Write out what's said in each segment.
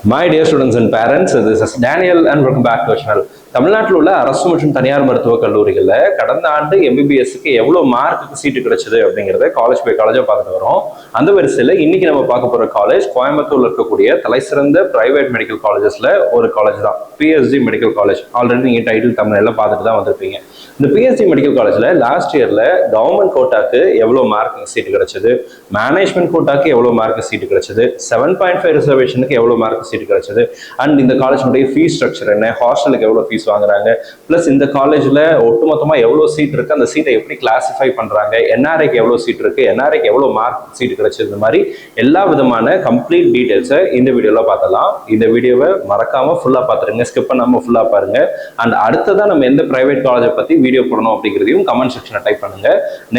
My dear students and parents, this is Daniel and welcome back to our channel. தமிழ்நாட்டில் உள்ள அரசு மற்றும் தனியார் மருத்துவக் கல்லூரிகளில் கடந்த ஆண்டு எம்பிபிஎஸ்க்கு எவ்வளோ மார்க்குக்கு சீட்டு கிடைச்சது அப்படிங்கிறத காலேஜ் பை காலேஜாக பார்த்துட்டு வரோம். அந்த வரிசையில் இன்னைக்கு நம்ம பார்க்க போகிற காலேஜ் கோயம்புத்தூர்ல இருக்கக்கூடிய தலைசிறந்த பிரைவேட் மெடிக்கல் காலேஜஸ்ல ஒரு காலேஜ் தான், பிஎஸ்ஜி மெடிக்கல் காலேஜ். ஆல்ரெடி நீங்கள் டைட்டில் தமிழ்ல பார்த்துட்டு தான் வந்திருப்பீங்க. இந்த பிஎஸ்ஜி மெடிக்கல் காலேஜ்ல லாஸ்ட் இயர்ல கவர்மெண்ட் கோட்டாக்கு எவ்வளோ மார்க் சீட்டு கிடைச்சது, மேனேஜ்மெண்ட் கோட்டாக்கு எவ்வளோ மார்க் சீட்டு கிடைச்சது, 7.5 ரிசர்வேஷனுக்கு எவ்வளோ மார்க் சீட்டு கிடைச்சது, அண்ட் இந்த காலேஜ்னுடைய ஃபீஸ் ஸ்ட்ரக்சர் என்ன, ஹாஸ்டலுக்கு எவ்வளோ ஃபீஸ் வாங்குறாங்க, பிளஸ் இந்த காலேஜ்ல ஒட்டுமொத்தமா எவ்வளவு சீட் இருக்கு, அந்த சீட்டை எப்படி கிளாசிஃபை பண்றாங்க, என்ஆர்ஐக்கு எவ்வளவு சீட் இருக்கு, என்ஆர்ஐக்கு எவ்வளவு மார்க் சீட் கிடைச்சது, இந்த மாதிரி எல்லா விதமான கம்ப்ளீட் டீடைல்ஸை இந்த வீடியோல பார்த்தலாம். இந்த வீடியோவை மறக்காம ஃபுல்லா பார்த்துருங்க, ஸ்கிப் பண்ணாம ஃபுல்லா பாருங்க. அண்ட் அடுத்ததான் நம்ம எந்த பிரைவேட் காலேஜை பத்தி வீடியோ போடணும் அப்படிங்கிறதையும் கமெண்ட் செக்ஷனை டைப் பண்ணுங்க.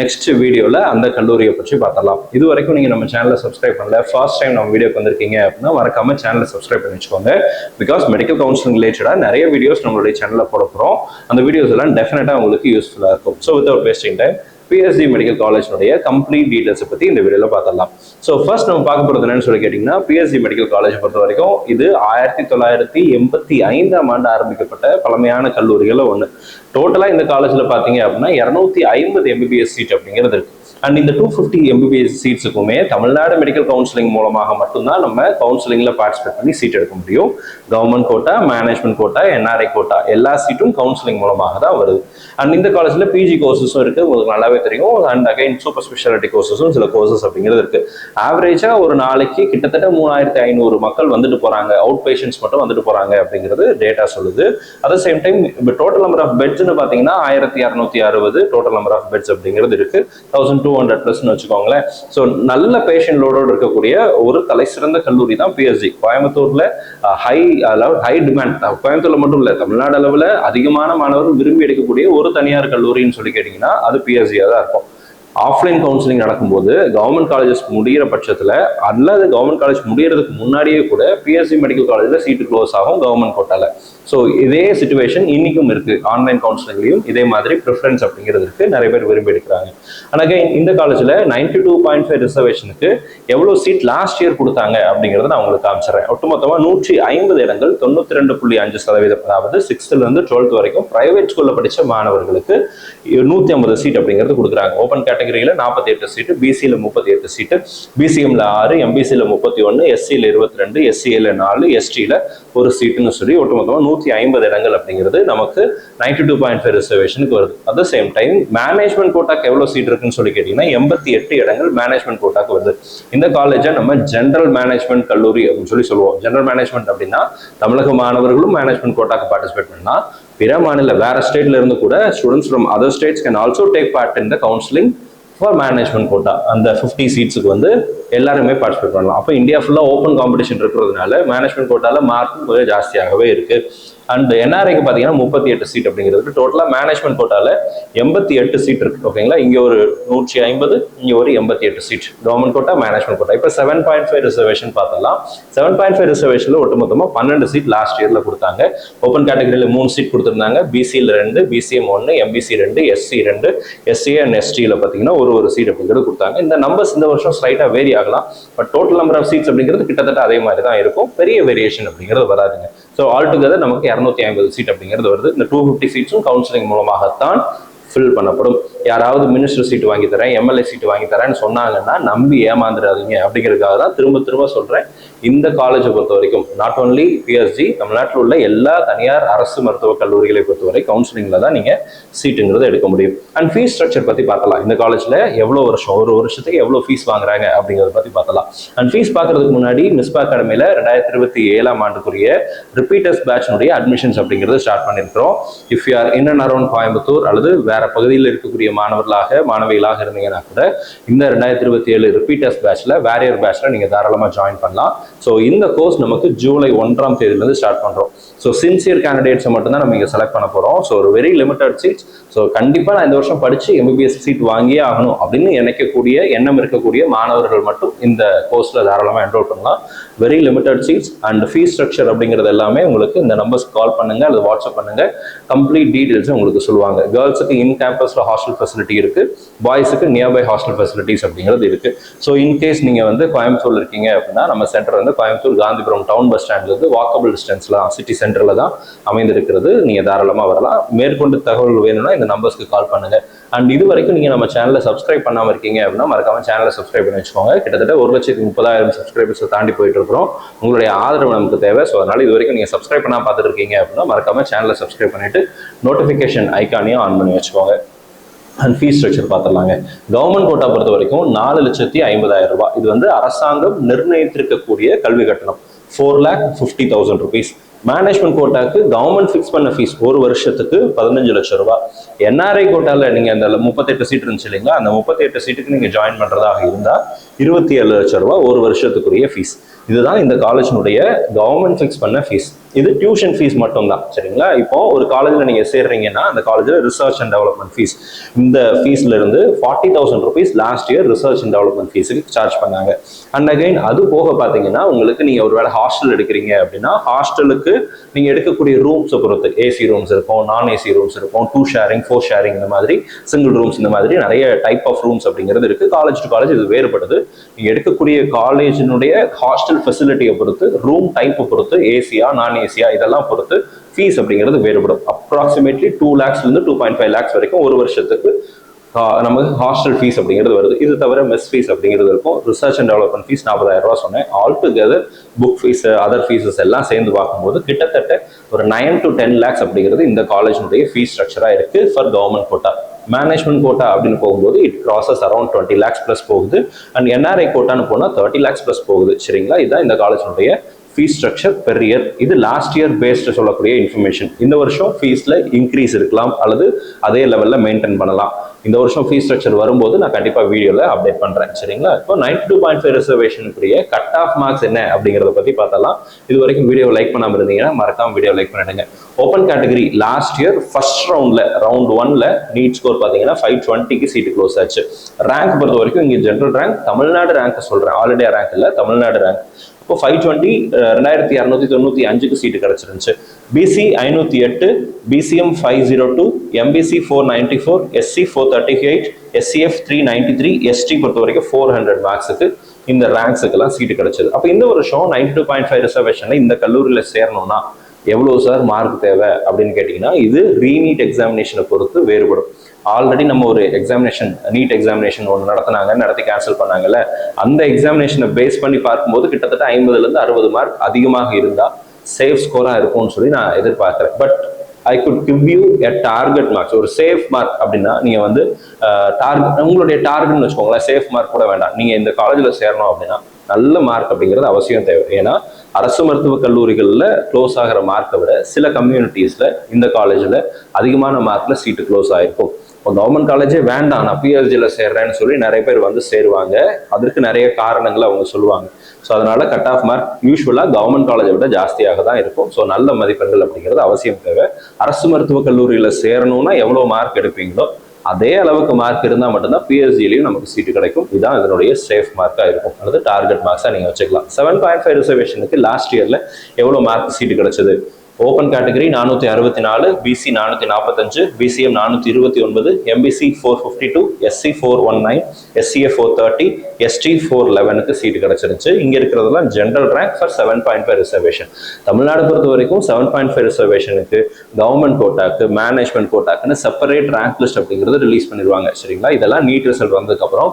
நெக்ஸ்ட் வீடியோல அந்த கல்லூரியை பற்றி பார்த்தலாம். இது வரைக்கும் நீங்க நம்ம சேனலை சப்ஸ்கிரைப் பண்ணல, ஃபர்ஸ்ட் டைம் நம்ம வீடியோக்கு வந்திருக்கீங்க அப்படின்னா மறக்காம சேனலை சப்ஸ்கிரைப் பண்ணி வச்சுக்கோங்க. பிகாஸ் மெடிக்கல் கவுன்சிலிங் ரிலேட்டடா நிறைய வீடியோஸ் நம்மளுடைய சேனல்ல போட போறோம். அந்த வீடியோஸ் எல்லாம் டெஃபினட்டா உங்களுக்கு யூஸ்ஃபுல்லா இருக்கும். So without wasting time PSG medical காலேஜ்னுடைய கம்ப்ளீட் டீடைல்ஸ் பத்தி இந்த வீடியோல பார்த்துடலாம். ஸோ ஃபர்ஸ்ட் நம்ம பார்க்க போறது என்னன்னு சொல்லி கேட்டீங்கன்னா, பிஎஸ்ஜி மெடிக்கல் காலேஜ் பொறுத்த வரைக்கும் இது 1985ஆம் ஆண்டு ஆரம்பிக்கப்பட்ட பழமையான கல்லூரிகள்ல ஒன்று. டோட்டலா இந்த காலேஜ்ல பாத்தீங்க அப்படின்னா 250 எம்பிபிஎஸ் சீட் அப்படிங்கிறது இருக்கு. அண்ட் இந்த 250 எம்பிபிஎஸ் சீட்ஸுக்குமே தமிழ்நாடு மெடிக்கல் கவுன்சிலிங் மூலமாக மட்டும்தான் நம்ம கவுன்சிலிங்ல பார்ட்டிசிபேட் பண்ணி சீட் எடுக்க முடியும். Government quota, management quota, NRI quota எல்லா சீட்டும் கவுன்சிலிங் மூலமாக தான் வருது. அண்ட் இந்த காலேஜ்ல பிஜி கோர்சஸும் இருக்கு, உங்களுக்கு நல்லாவே தெரியும். அண்ட் அகைன் சூப்பர் ஸ்பெஷாலிட்டி கோர்சஸும் சில கோர்சஸ் அப்படிங்கிறது இருக்கு. ஆவரேஜா ஒரு நாளைக்கு கிட்டத்தட்ட 3500 மக்கள் வந்துட்டு போறாங்க, அவுட் பேஷன்ஸ் மட்டும் வந்துட்டு போறாங்க அப்படிங்கிறது டேட்டா சொல்லுது. அட் த சேம் டைம் இப்போ டோட்டல் நம்பர் ஆஃப் பெட்ஸ்ன்னு பாத்தீங்கன்னா 1260 டோட்டல் நம்பர் ஆஃப் பெட்ஸ் அப்படிங்கிறது இருக்கு. 1200+ வச்சுக்கோங்களேன். ஸோ நல்ல பேஷண்ட் லோடோடு இருக்கக்கூடிய ஒரு தலை சிறந்த கல்லூரி தான் பிஎஸ்ஜி. கோயம்புத்தூர்ல ஹை டிமாண்ட், கோயம்புத்தூர்ல மட்டும் இல்ல, தமிழ்நாடு அளவில் அதிகமான மாணவர்கள் விரும்பி எடுக்கக்கூடிய ஒரு தனியார் கல்லூரின்னு சொல்லி கேட்டீங்கன்னா அது பிஎஸ்ஜியா தான் இருக்கும். ஆஃப்லைன் கவுன்சிலிங் நடக்கும்போது கவர்மெண்ட் காலேஜஸ் முடிகிற பட்சத்தில் அல்லது கவர்மெண்ட் காலேஜ் முடியறதுக்கு முன்னாடியே கூட பிஎஸ்சி மெடிக்கல் காலேஜில் சீட்டு க்ளோஸ் ஆகும் கவர்மெண்ட் கோட்டால. ஸோ இதே சிச்சுவேஷன் இன்னைக்கும் இருக்கு. ஆன்லைன் கவுன்சிலிங்லையும் இதே மாதிரி ப்ரிஃபரன்ஸ் அப்படிங்கிறது இருக்கு, நிறைய பேர் விரும்பி எடுக்கிறாங்க. ஆனால் இந்த காலேஜில் 92.5 ரிசர்வேஷனுக்கு எவ்வளோ சீட் லாஸ்ட் இயர் கொடுத்தாங்க அப்படிங்கிறத நான் உங்களுக்கு காமிச்சிடறேன். ஒட்டுமொத்தமாக 150 இடங்கள், 92.5%, அதாவது 6th இருந்து 12th வரைக்கும் பிரைவேட் ஸ்கூல்ல படித்த மாணவர்களுக்கு 150 சீட் அப்படிங்கிறது கொடுக்குறாங்க. ஓப்பன் கேட்டகரியில 48 சீட்டு, பிசியில 38 சீட்டு, பிசிஎம்ல 6, எம்பிசியில 31, எஸ்சியில 22, எஸ்சியில 4, எஸ்டியில ஒரு சீட்டுன்னு சொல்லி ஒட்டுமொத்தமாக 150 இடங்கள் அப்படிங்கிறது நமக்கு 92.5 ரிசர்வேஷனுக்கு வருது. At the same time management கோட்டாக்கு எவ்வளவு சீட் இருக்குன்னு சொல்லி கேட்டீங்கன்னா 88 இடங்கள் மேனேஜ்மெண்ட் கோட்டாக்கு வருது. இந்த காலேஜை நம்ம ஜெனரல் மேனேஜ்மெண்ட் கல்லூரி அப்படின்னு சொல்லி சொல்லுவோம். ஜெனரல் மேனேஜ்மெண்ட் அப்படின்னா தமிழக மாணவர்களும் மேனேஜ்மெண்ட் கோட்டாக்கு பார்ட்டிசிபேட் பண்ணா, பிற மாநில வேற ஸ்டேட்ல இருந்து கூட students from other states can also take part in the counselling for management quota. அந்த 50 சீட்ஸுக்கு வந்து எல்லாருமே பார்ட்டிசிபேட் பண்ணலாம். அப்போ இந்தியா ஃபுல்லாக ஓப்பன் காம்படிஷன் இருக்கிறதுனால மேனேஜ்மெண்ட் கோட்டால மார்க்கும் கொஞ்சம் ஜாஸ்தியாகவே இருக்கு. அண்ட் என்ஆர்ஐக்கு பார்த்தீங்கன்னா 38 சீட் அப்படிங்கிறது, டோட்டலாக மேனேஜ்மெண்ட் கோட்டால 88 சீட் இருக்கு. ஓகேங்களா, இங்கே ஒரு 150, இங்கே ஒரு 88 seat government quota, management quota. இப்போ 7.5 ரிசர்வேஷன் பார்த்தலாம். 7.5 ரிசர்வேஷன்ல ஒட்டுமொத்தமாக 12 சீட் லாஸ்ட் இயர்ல கொடுத்தாங்க. ஓப்பன் கேட்டகரியில் 3 சீட் கொடுத்துருந்தாங்க, பிசியில் 2, BCM 1, MBC 2, SC 2, SC and எஸ்டியில் பார்த்தீங்கன்னா ஒரு சீட் அப்படிங்கிறது கொடுத்தாங்க. இந்த நம்பர்ஸ் இந்த வருஷம் ஸ்லைட்டாக வேரி ஆகலாம், but total number of seats அப்படிங்கிறது கிட்டத்தட்ட அதே மாதிரி தான் இருக்கும், பெரிய வேரியேஷன் அப்படிங்கிறது வராதுங்க. ஸோ ஆல் டுகெதர் நமக்கு 250 சீட் அப்படிங்கிறது வருது. இந்த 250 சீட்ஸும் கவுன்சிலிங் மூலமாகத்தான் ஃபில் பண்ணப்படும். யாராவது மினிஸ்டர் சீட் வாங்கி தரேன், எம்எல்ஏ சீட் வாங்கி தரேன்னு சொன்னாங்கன்னா நம்பி ஏமாந்துடாதீங்க. அப்படிங்கிறதுக்காக தான் திரும்ப சொல்றேன், இந்த காலேஜை பொறுத்த வரைக்கும் நாட் ஒன்லி பிஎஸ்ஜி, தமிழ்நாட்டில் உள்ள எல்லா தனியார் அரசு மருத்துவக் கல்லூரிகளை பொறுத்தவரை கவுன்சிலிங்ல தான் நீங்க சீட்டுங்கிறத எடுக்க முடியும். அண்ட் ஃபீஸ் ஸ்ட்ரக்சர் பத்தி பார்த்தலாம். இந்த காலேஜ்ல எவ்வளவு வருஷம், ஒரு வருஷத்துக்கு எவ்வளவு ஃபீஸ் வாங்குறாங்க அப்படிங்கிறத பத்தி பார்த்தலாம். அண்ட் ஃபீஸ் பார்க்கறதுக்கு முன்னாடி மிஸ்பா அகாடமியில 2027ஆம் ஆண்டுக்குரிய ரிப்பீட்டர்ஸ் பேட்ச்னுடைய அட்மிஷன்ஸ் அப்படிங்கிறது ஸ்டார்ட் பண்ணிருக்கிறோம். If you are in and around Coimbatore அல்லது வேற பகுதியில் இருக்கக்கூடிய மாணவிகளாக இருந்தீங்கன்னா கூட இந்த 2027 ரிப்பீட்டர்ஸ் பேட்ச்ல, வேரியர் பேட்ச்ல நீங்க தாராளமா ஜாயின் பண்ணலாம். ஸோ இந்த கோர்ஸ் நமக்கு ஜூலை 1ஆம் தேதியிலிருந்து ஸ்டார்ட் பண்றோம். ஸோ சின்சியர் கேண்டிடேட்ஸை மட்டும் தான் நம்ம இங்கே செலக்ட் பண்ண போறோம். ஸோ ஒரு வெரி லிமிட்டட் சீட்ஸ். ஸோ கண்டிப்பா நான் இந்த வருஷம் படிச்சு எம்பிபிஎஸ் சீட் வாங்கியே ஆகணும் அப்படின்னு நினைக்கக்கூடிய எண்ணம் இருக்கக்கூடிய மாணவர்கள் மட்டும் இந்த கோர்ஸ்ல தாராளமாக என்ரோல் பண்ணலாம். Very limited seats and fees structure அப்படிங்கிறது எல்லாமே உங்களுக்கு இந்த நம்பர்ஸ் கால் பண்ணுங்க அல்லது வாட்ஸ்அப் பண்ணுங்க, கம்ப்ளீட் டீடைல்ஸ் உங்களுக்கு சொல்லுவாங்க. கேர்ள்ஸுக்கு இன் கேம்பஸ்ல ஹாஸ்டல் ஃபெசிலிட்டி இருக்கு, பாய்ஸுக்கு நியர்பை ஹாஸ்டல் ஃபெசிலிட்டிஸ் அப்படிங்கிறது இருக்கு. ஸோ இன்கேஸ் நீங்க வந்து கோயம்புத்தூர் இருக்கீங்க அப்படின்னா நம்ம சென்டர் வந்து கோயம்புத்தூர் காந்திபுரம் டவுன் பஸ் ஸ்டாண்ட்ல இருந்து வாக்கபிள் டிஸ்டன்ஸ்ல தான், சிட்டி சென்டர்ல தான் அமைந்திருக்கிறது. நீங்க தாராளமா வரலாம். மேற்கொண்டு தகவல் வேணும்னா இந்த நம்பர்ஸ்க்கு கால் பண்ணுங்க. அண்ட் இது வரைக்கும் நீங்க நம்ம சேனலை சப்ஸ்கிரைப் பண்ணாம இருக்கீங்க அப்படின்னா மறக்காம சேனலை சப்ஸ்கிரைப் பண்ணி வச்சுக்கோங்க. கிட்டத்தட்ட 1,30,000 சப்ஸ்கிரைபர்ஸ் தாண்டி போயிட்டு இருக்கிறோம். உங்களுடைய ஆதரவு நமக்கு தேவை. ஸோ அதனால இது வரைக்கும் நீங்க சப்ஸ்கிரைப் பண்ணா பார்த்துட்டு இருக்கீங்க அப்படின்னா மறக்காம சேனலை சப்ஸ்கிரைப் பண்ணிட்டு நோட்டிஃபிகேஷன் ஐக்கானையும் ஆன் பண்ணி வச்சுக்கோங்க. அண்ட் ஃபீஸ் ஸ்ட்ரக்சர் பார்த்துடலாங்க. கவர்மெண்ட் கோட்டா பொறுத்த வரைக்கும் 4,50,000 ரூபாய். இது வந்து அரசாங்கம் நிர்ணயித்திருக்கக்கூடிய கல்வி கட்டணம், 4,50,000 rupees. மேனேஜ்மெண்ட் கோட்டாக்கு கவர்மெண்ட் ஃபிக்ஸ் பண்ண ஃபீஸ் ஒரு வருஷத்துக்கு 15 லட்சம் ரூபாய். என்ஆர்ஐ கோட்டால நீங்க அந்த 38 சீட் இருந்துச்சு இல்லைங்களா, அந்த 38 சீட்டுக்கு நீங்க ஜாயின் பண்றதாக இருந்தா 27 லட்சம் ரூபாய் ஒரு வருஷத்துக்குரிய ஃபீஸ். இதுதான் இந்த காலேஜினுடைய கவர்மெண்ட் ஃபிக்ஸ் பண்ண ஃபீஸ். இது டியூஷன் ஃபீஸ் மட்டும் தான், சரிங்களா. இப்போ ஒரு காலேஜில் நீங்க சேர்றீங்கன்னா அந்த காலேஜில் ரிசர்ச் அண்ட் டெவலப்மெண்ட் ஃபீஸ், இந்த ஃபீஸ்ல இருந்து 40,000 rupees last year research and development ஃபீஸுக்கு சார்ஜ் பண்ணாங்க. அண்ட் அகைன் அது போக பார்த்தீங்கன்னா உங்களுக்கு நீங்க ஒரு வேளை ஹாஸ்டல் எடுக்கிறீங்க அப்படின்னா ஹாஸ்டலுக்கு நீங்க எடுக்கக்கூடிய ரூம்ஸை பொறுத்து ஏசி ரூம்ஸ் இருக்கும், நான் ஏசி ரூம்ஸ் இருக்கும், 2 ஷேரிங் 4 ஷேரிங் இந்த மாதிரி, சிங்கிள் ரூம்ஸ் இந்த மாதிரி நிறைய டைப் ஆஃப் ரூம்ஸ் அப்படிங்கிறது இருக்கு. காலேஜ் டு காலேஜ் இது வேறுபடுது. நீங்க எடுக்கக்கூடிய காலேஜினுடைய ஹாஸ்டல் ஃபெசிலிட்டியை பொறுத்து, ரூம் டைப்பை பொறுத்து, ஏசியா நான் ஏசியா இதெல்லாம் பொறுத்து ஃபீஸ் அப்படிங்கிறது வேறுபடும். அப்ராக்சிமேட்லி 2 lakhs இருந்து 2.5 lakhs வரைக்கும் ஒரு வருஷத்துக்கு நமக்கு ஹாஸ்டல் ஃபீஸ் அப்படிங்கிறது வருது. இது தவிர மெஸ் ஃபீஸ் அப்படிங்கிறது இருக்கும். ரிசர்ச் அண்ட் டெவலப்மெண்ட் ஃபீஸ் 40,000 ரூபாய் சொன்னேன். All together book fees other fees எல்லாம் சேர்ந்து பார்க்கும்போது கிட்டத்தட்ட ஒரு 9 to 10 lakhs அப்படிங்கிறது இந்த காலேஜினுடைய ஃபீஸ் ஸ்ட்ரக்சரா இருக்கு for government quota. Management quota அப்படின்னு போகும்போது it crosses around 20 lakhs plus போகுது. அண்ட் என்ஆர்ஐ கோட்டான்னு போனால் 30 lakhs பிளஸ் போகுது, சரிங்களா. இதுதான் இந்த காலேஜினுடைய ஃபீஸ் ஸ்ட்ரக்சர் பெர் இயர். இது லாஸ்ட் இயர் பேஸ்டு சொல்லக்கூடிய இன்ஃபர்மேஷன். இந்த வருஷம் ஃபீஸ்ல இன்க்ரீஸ் இருக்கலாம் அல்லது அதே லெவல்ல மெயின்டைன் பண்ணலாம். இந்த வருஷம் ஃபீஸ் ஸ்ட்ரக்சர் வரும்போது நான் கண்டிப்பா வீடியோல அப்டேட் பண்றேன், சரிங்களா. இப்போ 92.5 ரிசர்வேஷனுக்குரிய கட் ஆஃப் மார்க்ஸ் என்ன அப்படிங்கிறத பத்தி பார்த்தலாம். இது வரைக்கும் வீடியோ லைக் பண்ணாம இருந்தீங்கன்னா மறக்காம வீடியோ லைக் பண்ணிடுங்க. Open category last year first round 1ல நீட் ஸ்கோர் பார்த்தீங்கன்னா 520க்கு சீட்டு க்ளோஸ் ஆச்சு. ரேங்க் பொறுத்த வரைக்கும் இங்கே ஜென்ரல் ரேங்க், தமிழ்நாடு ரேங்க் சொல்றேன், ஆல் இண்டியா ரேங்க் இல்லை, தமிழ்நாடு ரேங்க். இப்போ 520 2295க்கு சீட்டு கிடைச்சிருந்துச்சு. BC 508, BCM 502, MBC 494, SC 438, SCF 393, ST பொறுத்த வரைக்கும் 400 மார்க்ஸுக்கு இந்த ரேங்க்ஸுக்கெல்லாம் சீட்டு கிடைச்சது. அப்போ இந்த வருஷம் 92.5 ரிசர்வேஷன்ல இந்த கல்லூரியில் சேரணும்னா எவ்வளவு சார் மார்க் தேவை அப்படின்னு கேட்டீங்கன்னா இது ரீநீட் எக்ஸாமினேஷனை பொறுத்து வேறுபடும். ஆல்ரெடி நம்ம ஒரு எக்ஸாமினேஷன் நீட் எக்ஸாமினேஷன் ஒன்று நடத்தி கேன்சல் பண்ணாங்கல்ல, அந்த எக்ஸாமினேஷனை பேஸ் பண்ணி பார்க்கும்போது கிட்டத்தட்ட 50லேருந்து 60 மார்க் அதிகமாக இருந்தா சேஃப் ஸ்கோரா இருக்கும்னு சொல்லி நான் எதிர்பார்க்கிறேன். But I could give you a target marks, ஒரு சேஃப் மார்க் அப்படின்னா நீங்க வந்து உங்களுடைய டார்கெட்னு வச்சுக்கோங்களேன். சேஃப் மார்க் கூட வேண்டாம், நீங்க இந்த காலேஜில் சேரணும் அப்படின்னா நல்ல மார்க் அப்படிங்கிறது அவசியம் தேவை. ஏன்னா அரசு மருத்துவக் கல்லூரிகளில் க்ளோஸ் ஆகிற மார்க்கை விட சில கம்யூனிட்டிஸ்ல இந்த காலேஜில் அதிகமான மார்க்ல சீட்டு க்ளோஸ் ஆயிருக்கும். இப்போ கவர்மெண்ட் காலேஜே வேண்டாம் நான் பிஹெச்டியில் சேர்றேன்னு சொல்லி நிறைய பேர் வந்து சேருவாங்க. அதற்கு நிறைய காரணங்களை அவங்க சொல்லுவாங்க. ஸோ அதனால கட் ஆஃப் மார்க் யூஸ்வலாக கவர்மெண்ட் காலேஜை விட ஜாஸ்தியாக தான் இருக்கும். ஸோ நல்ல மதிப்பெண்கள் அப்படிங்கிறது அவசியம் தேவை. அரசு மருத்துவக் கல்லூரியில் சேரணும்னா எவ்வளோ மார்க் எடுப்பீங்களோ அதே அளவுக்கு மார்க் இருந்தால் மட்டும்தான் பிஹெச்டிலையும் நமக்கு சீட்டு கிடைக்கும். இதுதான் இதனுடைய சேஃப் மார்க்காக இருக்கும், அல்லது டார்கெட் மார்க்ஸாக நீங்கள் வச்சுக்கலாம். 7.5 ரிசர்வேஷனுக்கு லாஸ்ட் இயர்ல எவ்வளோ மார்க் சீட்டு கிடைச்சது? Open category 464, BC 445, BCM 429, MBC 452, SC 419, SCF 430, ST 411க்கு சீட்டு கிடைச்சிருச்சு. இங்க இருக்கிறதெல்லாம் general rank for 7.5 reservation. Tamil Nadu பொறுத்த வரைக்கும் 7.5 ரிசர்வேஷனுக்கு கவர்மெண்ட் கோட்டாக்கு மேனேஜ்மெண்ட் கோட்டாக்குன்னு செப்பரேட் ரேங்க் லிஸ்ட் அப்படிங்கிறது ரிலீஸ் பண்ணிடுவாங்க, சரிங்களா. இதெல்லாம் நீட் ரிசல்ட் வந்ததுக்கு அப்புறம்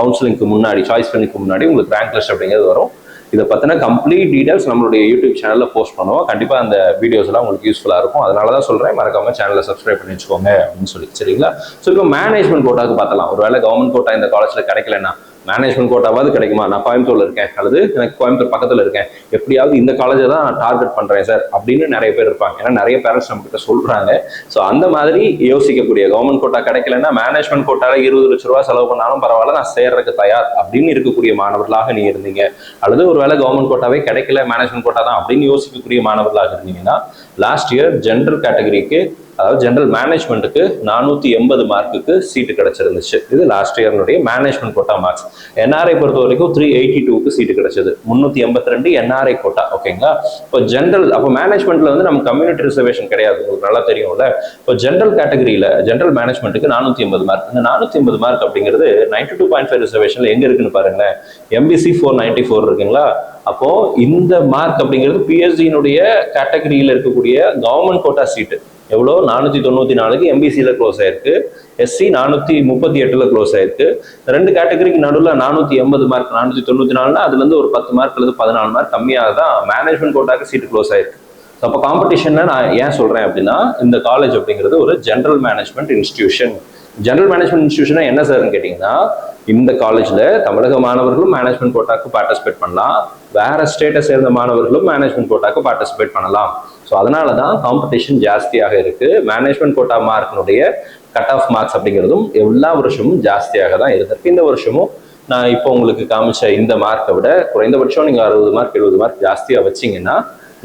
கவுன்சிலிங்க்கு முன்னாடி சாய்ஸ் பண்ணிக்கு முன்னாடி உங்களுக்கு ரேங்க் லிஸ்ட் அப்படிங்கிறது வரும். இதை பற்றின கம்ப்ளீட் டீடைல்ஸ் நம்மளுடைய யூடியூப் சேனலில் போஸ்ட் பண்ணுவோம். கண்டிப்பாக அந்த வீடியோஸ் எல்லாம் உங்களுக்கு யூஸ்ஃபுல்லாக இருக்கும். அதனால தான் சொல்கிறேன், மறக்காம சேனலை சப்ஸ்கிரைப் பண்ணி வச்சுக்கோங்க அப்படின்னு சொல்லி, சரிங்களா. ஸோ இப்போ மேனேஜ்மெண்ட் கோட்டாக்கு பார்த்தலாம். ஒருவேளை கவர்மெண்ட் கோட்டா இந்த காலேஜில் கிடைக்கலன்னா மேனேஜ்மெண்ட் கோட்டாவது கிடைக்குமா? நான் கோயம்புத்தூர்ல இருக்கேன் அல்லது எனக்கு கோயம்புத்தூர் பக்கத்துல இருக்கேன், எப்படியாவது இந்த காலேஜை தான் நான் டார்கெட் பண்றேன் சார் அப்படின்னு நிறைய பேர் இருப்பாங்க. ஏன்னா நிறைய பேரண்ட்ஸ் நம்ம கிட்ட சொல்றாங்க. ஸோ அந்த மாதிரி யோசிக்கக்கூடிய, கவர்மெண்ட் கோட்டா கிடைக்கலன்னா மேனேஜ்மெண்ட் கோட்டால 20 லட்ச ரூபாய் செலவு பண்ணாலும் பரவாயில்ல நான் சேர்றதுக்கு தயார் அப்படின்னு இருக்கக்கூடிய மாணவர்களாக நீங்க இருந்தீங்க, அல்லது ஒருவேளை கவர்மெண்ட் கோட்டாவே கிடைக்கல மேனேஜ்மெண்ட் கோட்டா தான் அப்படின்னு யோசிக்கக்கூடிய மாணவர்களாக இருந்தீங்கன்னா லாஸ்ட் இயர் ஜென்ரல் கேட்டகரிக்கு அதாவது ஜெனரல் மேனேஜ்மெண்ட்டுக்கு 480 மார்க்குக்கு சீட்டு கிடைச்சிருந்துச்சு. இது லாஸ்ட் இயர்னுடைய மேனேஜ்மெண்ட் கோட்டா மார்க்ஸ். என்ஆர்ஐ பொறுத்த வரைக்கும் 382க்கு சீட்டு கிடைச்சது, 382 என்ஆர்ஐ கோட்டா. ஓகேங்களா? இப்போ ஜென்ரல், அப்போ மேனேஜ்மெண்ட்ல வந்து நம்ம கம்யூனிட்டி ரிசர்வேஷன் கிடையாது, உங்களுக்கு நல்லா தெரியும்ல. இப்போ ஜென்ரல் கேட்டகரியில ஜென்ரல் மேனேஜ்மெண்ட்டுக்கு 480 மார்க். இந்த 480 மார்க் அப்படிங்கிறது 92.5 ரிசர்வேஷன்ல எங்க இருக்குன்னு பாருங்களேன். எம்பிசி 494 இருக்குங்களா? அப்போ இந்த மார்க் அப்படிங்கிறது பிஎஸ்டியினுடைய கேட்டகரியில இருக்கக்கூடிய கவர்மெண்ட் கோட்டா சீட்டு எவ்வளோ 494க்கு எம்பிசியில க்ளோஸ் ஆயிருக்கு, எஸ்சி 438ல க்ளோஸ் ஆயிருக்கு. ரெண்டு கேட்டகரிக்கு நடுவில் 480 மார்க் 494, அதுல இருந்து ஒரு 10 மார்க் அல்லது 14 மார்க் கம்மியாக தான் மேனேஜ்மெண்ட் கோட்டாக்கு சீட்டு க்ளோஸ் ஆயிருக்கு. அப்போ காம்படிஷன்ல நான் ஏன் சொல்றேன் அப்படின்னா, இந்த காலேஜ் அப்படிங்கிறது ஒரு general management institution. General management இன்ஸ்டிடியூஷனா என்ன சார்ன்னு கேட்டீங்கன்னா, இந்த காலேஜ்ல தமிழக மாணவர்களும் மேனேஜ்மெண்ட் கோட்டாக்கு பார்ட்டிசிபேட் பண்ணலாம், வேற ஸ்டேட்டை சேர்ந்த மாணவர்களும் மேனேஜ்மெண்ட் கோட்டாக்கு பார்ட்டிசிபேட் பண்ணலாம். ஸோ அதனால தான் காம்படிஷன் ஜாஸ்தியாக இருக்கு. மேனேஜ்மெண்ட் கோட்டா மார்க்கினுடைய கட் ஆஃப் மார்க்ஸ் அப்படிங்கிறதும் எல்லா வருஷமும் ஜாஸ்தியாக தான் இருந்திருக்கு. இந்த வருஷமும் நான் இப்போ உங்களுக்கு காமிச்ச இந்த மார்க்கை விட குறைந்தபட்சம் நீங்கள் 60 மார்க் 70 மார்க் ஜாஸ்தியாக வச்சிங்கன்னா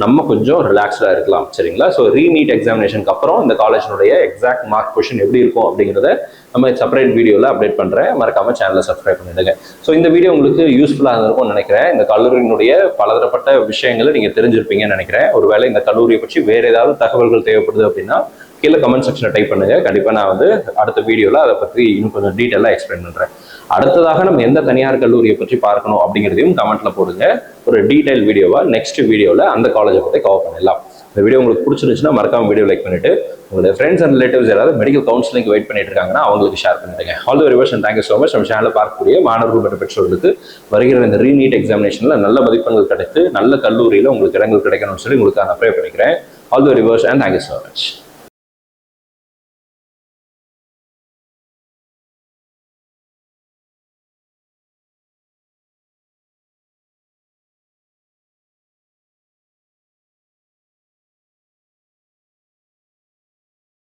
நம்ம கொஞ்சம் ரிலாக்ஸ்டாக இருக்கலாம். சரிங்களா? ஸோ ரீநீட் எக்ஸாமினேஷனுக்கு அப்புறம் இந்த காலேஜினுடைய எக்ஸாக்ட் மார்க் கொஷின் எப்படி இருக்கும் அப்படிங்கிறத நம்ம செப்பரேட் வீடியோவில் அப்டேட் பண்ணுறேன். மறக்காம சேனலை சப்ஸ்கிரைப் பண்ணிடுங்க. ஸோ இந்த வீடியோ உங்களுக்கு யூஸ்ஃபுல்லாக இருக்கும்னு நினைக்கிறேன். இந்த கல்லூரியினுடைய பலதரப்பட்ட விஷயங்களை நீங்கள் தெரிஞ்சிருப்பீங்கன்னு நினைக்கிறேன். ஒருவேளை இந்த கல்லூரியை பற்றி வேறு ஏதாவது தகவல்கள் தேவைப்படுது அப்படின்னா கீழே கமெண்ட் செக்ஷனில் டைப் பண்ணுங்க. கண்டிப்பாக நான் வந்து அடுத்த வீடியோவில் அதை பற்றி இன்னும் கொஞ்சம் டீட்டெயிலாக எக்ஸ்பிளைன் பண்ணுறேன். அடுத்ததாக நம்ம எந்த தனியார் கல்லூரியை பற்றி பார்க்கணும் அப்படிங்கிறதையும் கமெண்ட்ல போடுங்க. ஒரு டீடைல் வீடியோவா நெக்ஸ்ட் வீடியோவில் அந்த காலேஜை பற்றி கவர் பண்ணிடலாம். இந்த வீடியோ உங்களுக்கு பிடிச்சிருந்துச்சுன்னா மறக்காம வீடியோ லைக் பண்ணிட்டு உங்களுடைய ஃப்ரெண்ட்ஸ் அண்ட் ரிலேட்டிவ்ஸ் யாராவது மெடிக்கல் கவுன்சிலிங் வெயிட் பண்ணிட்டு இருக்காங்கன்னா அவங்களுக்கு ஷேர் பண்ணிடுங்க. All the reverse and thank you so much. நம்ம சேனலில் பார்க்கக்கூடிய மாணவர்கள் மற்றும் பெற்றோர்களுக்கு வருகிற இந்த ரீநீட் எக்ஸாமினேஷனில் நல்ல மதிப்பெண்கள் கிடைத்து நல்ல கல்லூரியில் உங்களுக்கு இடங்கள் கிடைக்கணும்னு சொல்லி உங்களுக்கு நான் ப்ரே பண்ணிக்கிறேன். All the reverse and thank you so much.